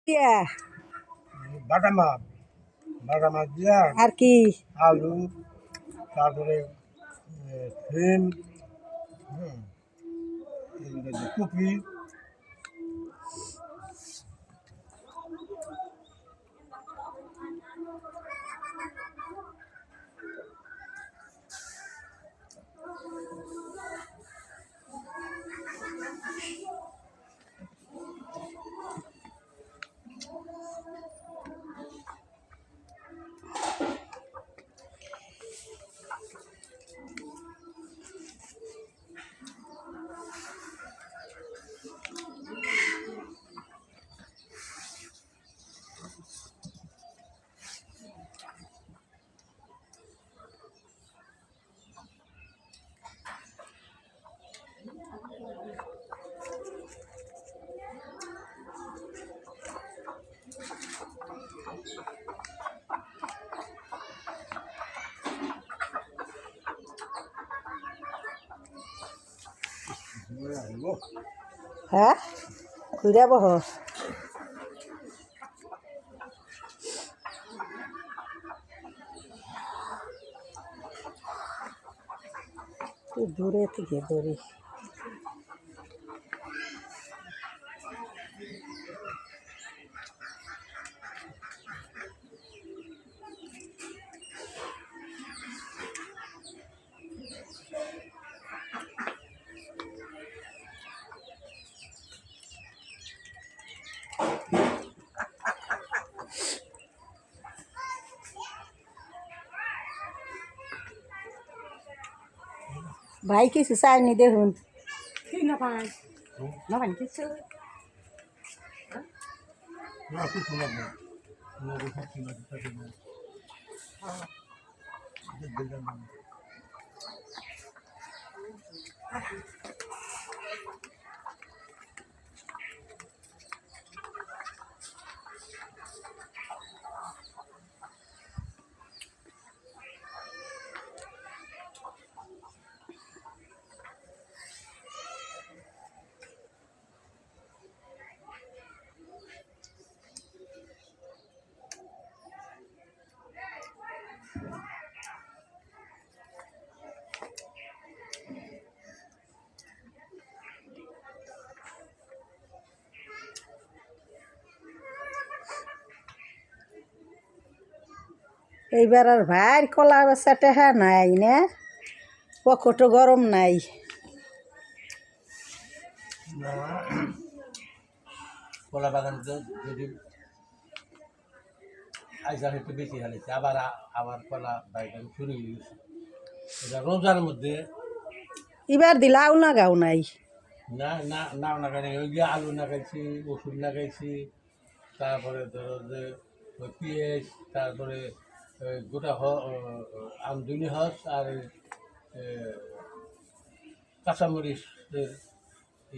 দিয়া বাটা মাছ দিয়া আর কি আলু, তারপরে সিম, হুম, কপি। হ্যাঁ ঘুরে বহ তুই দূরে থেকে দৌড়ি ভাই কিছু চাইনি দেখুন না কিছু লাগবে এইবার আর ভাই কলা বেচাটা হ্যাঁ নাই না পকটো গরম নাই কলা বাগান যদি আইসার একটু বেশি হারিয়েছে আবার কলা বাগান শুরু হয়ে গেছে। এটা রোজার মধ্যে এবার দিলাও না গাও নাই নাও লাগাই ওই গিয়ে আলু লাগাইছি, ওষুধ লাগাইছি, তারপরে ধরো যে ওই পেঁয়াজ, তারপরে গোটা আমদুনি হস আর কাঁচামরিচের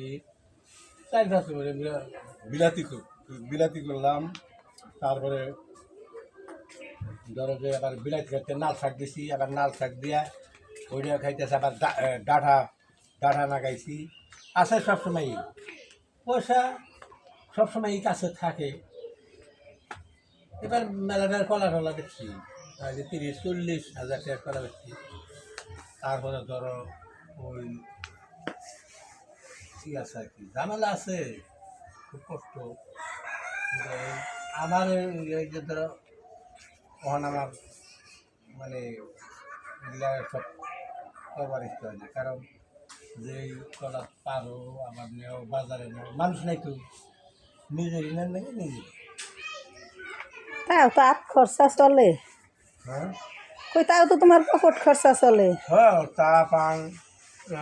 এই চার পাঁচটা করে বিলাতি করলাম। তারপরে ধরো যে আবার বিলাতি খাইতে নাল শাক দিছি, আবার নাল শাক দিয়া ওইটা খাইতেছে, আবার ডাঁটা লাগাইছি। আছে সবসময়ই পয়সা, সবসময়ই কাছে থাকে। এবার মেলাটার কলা টলা বেচছি, 30-40 হাজার টাকার কলা বেচছি। তারপরে ধরো ওই কি আছে আর কি ঝামেলা আছে, খুব কষ্ট। আমার এই যে ধরো তখন আমার মানে এগুলা সব করবার ইচ্ছা হয় না, কারণ যে কলা পারো আবার নেও বাজারে নেও, মানুষ নাই তো, নিজেরই নেন নাকি নিজে। তাও তো আপ খরচা চলে হ্যাঁ কই তাও তো তোমার পকেট খরচা চলে হ্যাঁ, চা পান,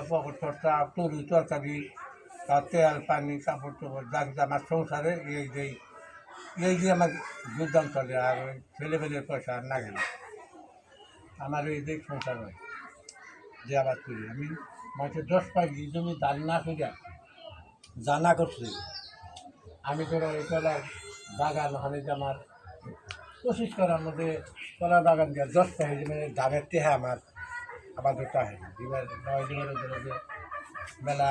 পকেট খরচা, তরি তরকারি, তেল পানি, কাপড় টাপড়, যা আমার সংসারে এই যে আমার যোগদান চলে। আর ওই ছেলেমেয়েদের পয়সা আর লাগে না আমার, এই যে সংসার হয় যে আবাদ করি আমি। মাসে 10 পাই জমি দান না করিয়া জানা করছি আমি। ধরো এই কলার বাগান ওখানে যে আমার 25 করার মধ্যে কলার বাগান দিয়ে 10 পাই মানে ধানের টেহা আমার আপাতত হয় না। এবার 9 দিনের ধরো যে মেলা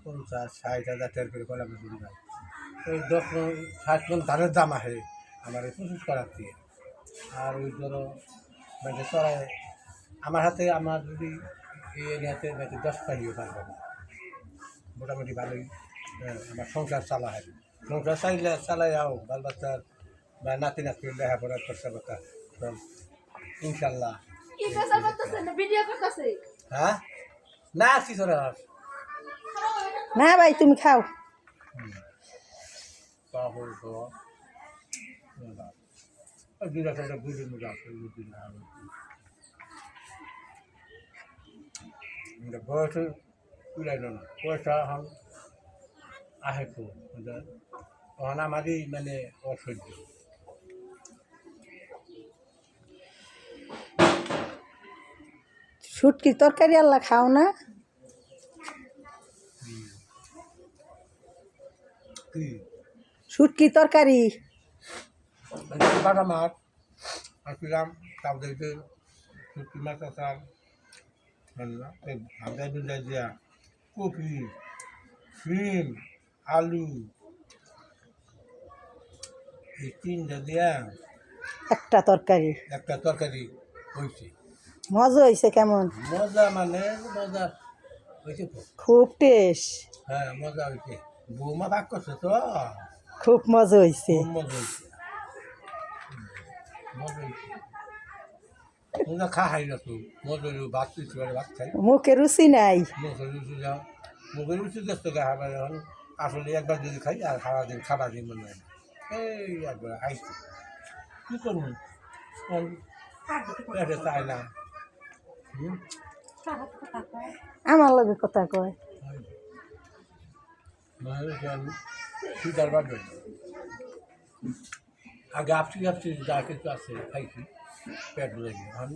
50-60 হাজার টাকার করে কলা বেশি দিলাম। ওই 10-60 ধানের দাম আসে আমার এই 25 করার দিয়ে। আর ওই ধরো মানে চড়ায় আমার হাতে আমার যদি এই এরিয়াতে মানে 10 পাইও পারবো না, মোটামুটি ভালোই আমার সংসার চালা হয়। সংসার চালাই যাও বাল বাচ্চার বা নাতি নাতির লেখাপড়ার খরচা কথা সব ইনশাল্লাহ। হ্যাঁ না কি করে না ভাই তুমি খাও। তাহলে তো দুটা চারটা বুঝির মধ্যে আছে বয়সে তুলাই না পয়সা এখন আহে তো তখন আমারই মানে অসহ্য। শুটকির তরকারি আল্লাহ খাও না? কি শুটকির তরকারি বাটা মাছ আসলাম তাদেরকে শুটকি মাছ আসার ভাজাই ভুজাই দিয়া কপি শিম আলু এই তিনটা দিয়া একটা তরকারি একটা তরকারি হয়েছে। মজা হয়েছে কেমন? মজা মানে মজা হয়েছে তো। খুব টেস্ট। হ্যাঁ মজা হয়েছে, বৌমা ভাগ করছে তো খুব মজা হয়েছে। খুব মজা হয়েছে, মজা হয়েছে। তোমরা খাই না তো মজা হইল ভাত কিছু ভাত খাই মুখে রুচি নাই। মুখের রুচি যাও মুখের রুচি দেখতে খাবার এখন আসলে একবার যদি খাই আর সারাদিন খাবার দিন মনে হয় না। এই একবার খাইছি কী করবো পেটে চাই না। আমার লগে কথা কয়। শীতার বাড়বে আগে আপসি আপসি যা কিছু আছে খাইছি পেট ভরে গিয়ে এখন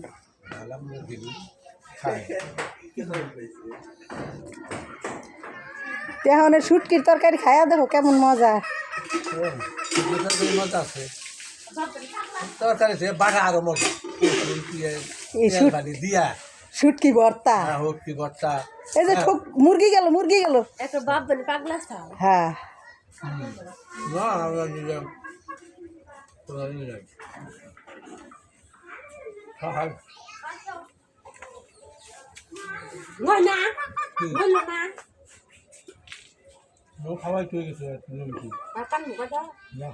ভালাম দিলি খাই। এখন শুটকির তরকারি খাইয়া দেখো কেমন মজা। মজা আছে তরকারি সে বাটা আরো মজা দিয়া শুটকি ভর্তা হটকি ভর্তা। এই যে মুরগি গেল মুরগি গেল একটা বাপ বলে পাগলা খাও। হ্যাঁ না আমরা নিলাম না খাওয়াই তুই গেছে কান মুখা দাও না